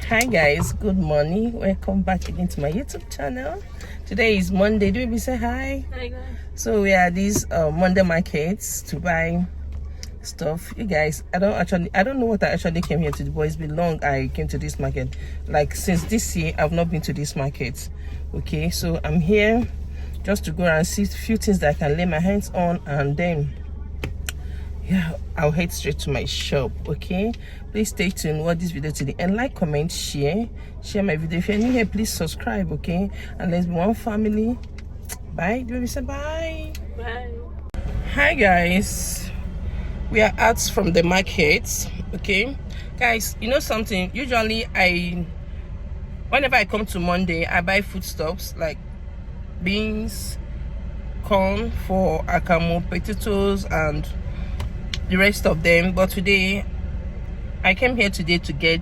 Hi guys, good morning. Welcome back again to my YouTube channel. Today is Monday. Do we say hi? Hi guys. So we are at these Monday markets to buy stuff. You guys, I don't know what I actually came here to do, but it's been long I came to this market. Like since this year I've not been to this market. Okay, so I'm here just to go and see a few things that I can lay my hands on, and then yeah, I'll head straight to my shop. Okay, please stay tuned, watch this video to the end, like, comment, share my video. If you're new here, please subscribe. Okay, and let's be one family. Bye. Do we say bye? Bye. Hi guys, we are out from the market. Okay guys, you know something, usually whenever I come to Monday, I buy foodstuffs like beans, corn for akamu, potatoes, and the rest of them. But today I came here today to get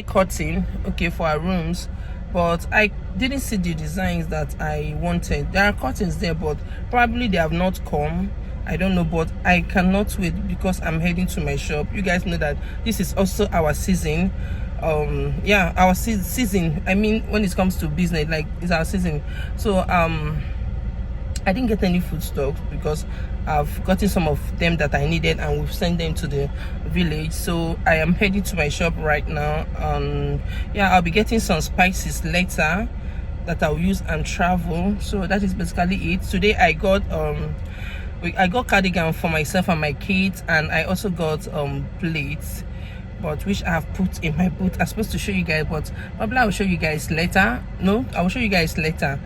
cotton, okay, for our rooms, but I didn't see the designs that I wanted. There are curtains there, but probably they have not come. I don't know, but I cannot wait because I'm heading to my shop. You guys know that this is also our season. Yeah, our season, I mean, when it comes to business, like, it's our season. So I didn't get any food stuff because I've gotten some of them that I needed, and we've sent them to the village. So I am heading to my shop right now. Yeah, I'll be getting some spices later that I'll use and travel. So that is basically it. Today I got cardigan for myself and my kids, and I also got plates, but which I have put in my boot. I'm supposed to show you guys, but probably I'll show you guys later. No, I will show you guys later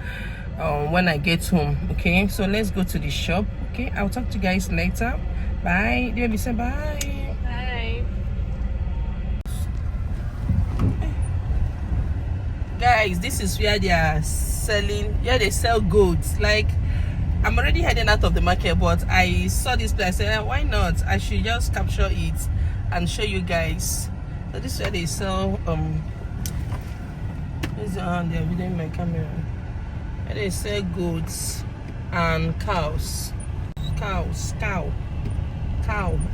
when I get home. Okay, so let's go to the shop. Okay, I'll talk to you guys later. Bye. Dear, say bye. Bye. Guys, this is where they are selling, where they sell goods. Like, I'm already heading out of the market, but I saw this place. I said, why not? I should just capture it and show you guys. So this is where they sell where's the hand? They're videoing my camera. Where they sell goods and cows. Cow,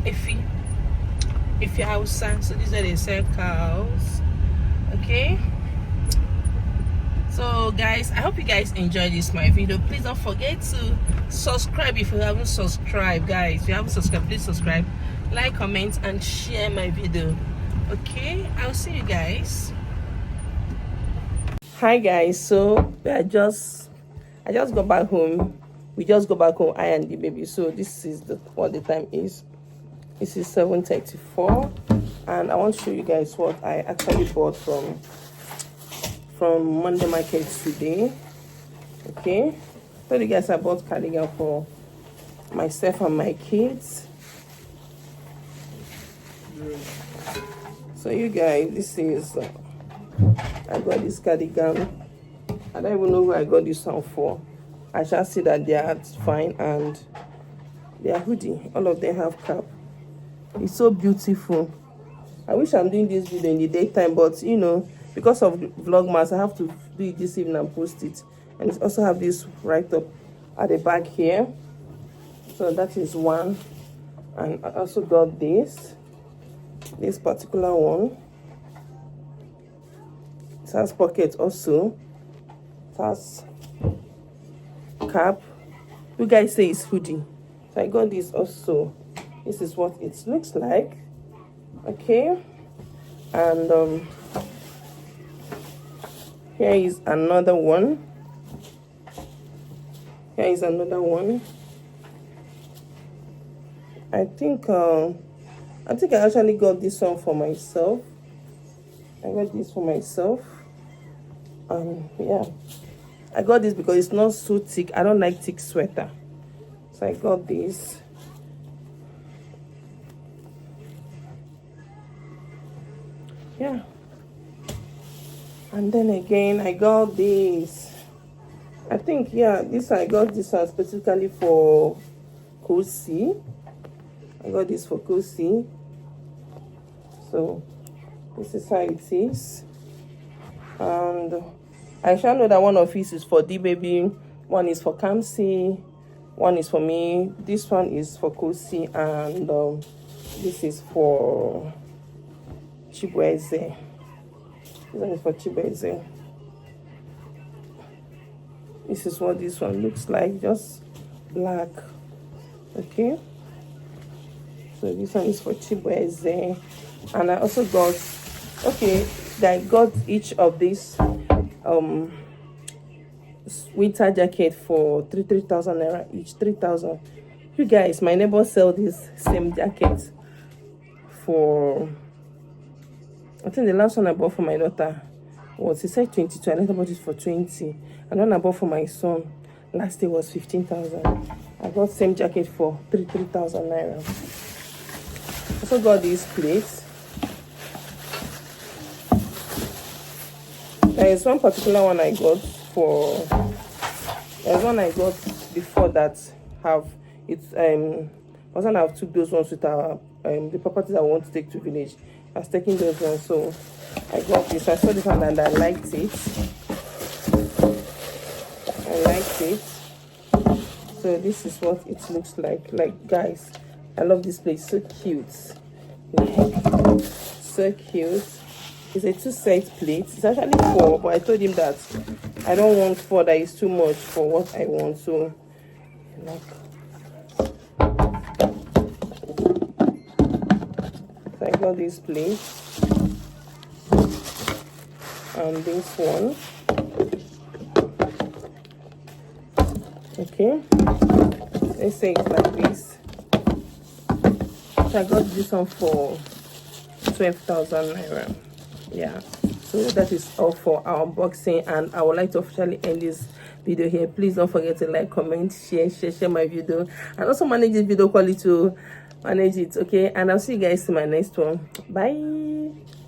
if you house. So this is where they sell cows. Okay, so guys, I hope you guys enjoyed my video. Please don't forget to subscribe if you haven't subscribed. Guys, if you haven't subscribed, please subscribe, like, comment, and share my video. Okay, I'll see you guys. Hi guys, so I just got back home. We just go back home, I and the baby. So this is what the time is. This is 7:34, and I want to show you guys what I actually bought from Monday market today. Okay, I told you guys I bought cardigan for myself and my kids. So you guys, this is I got this cardigan. I don't even know who I got this one for. I shall see that they are fine, and they are hoodie. All of them have cap. It's so beautiful. I wish I'm doing this video in the daytime, but you know, because of Vlogmas, I have to do it this evening and post it. And it also have this right up at the back here. So that is one. And I also got this particular one. It has pockets also. It has cap. You guys say it's hoodie, so I got this also. This is what it looks like. Okay, and here is another one. Here is another one. I think I actually got this one for myself. I got this for myself. Yeah, I got this because it's not so thick. I don't like thick sweater, so I got this. Yeah, and then again I got this. I think, yeah, I got this one specifically for Kosi. I got this for Kosi. So this is how it is. And I shall know that one of these is for the baby, one is for Kamsi, one is for me, this one is for Kosi, and this is for Chinelo. This one is for Chinelo. This is what this one looks like, just black. Okay, so this one is for Chinelo. And I also got, okay, I got each of these winter jacket for 3,000 naira each. 3,000. You guys, my neighbor sell this same jacket for, I think the last one I bought for my daughter was, he said 22. I later bought it for 20. And one I bought for my son last day was 15,000. I got same jacket for 3,000 naira. Also got these plates. There is one particular one I got for, there's one I got before that have it's wasn't have took those ones with our the properties I want to take to village. I was taking those ones, so I got this. I saw this one and I liked it. So this is what it looks like. Like, guys, I love this place. So cute. So cute. It's a 2-set plate. It's actually 4, but I told him that I don't want 4, that is too much for what I want. So like, so I got this plate and this one. Okay, let's say it's like this. So I got this one for 12,000 naira. Yeah, so that is all for our unboxing, and I would like to officially end this video here. Please don't forget to like, comment, share my video, and also manage this video quality to manage it. Okay, and I'll see you guys in my next one. Bye.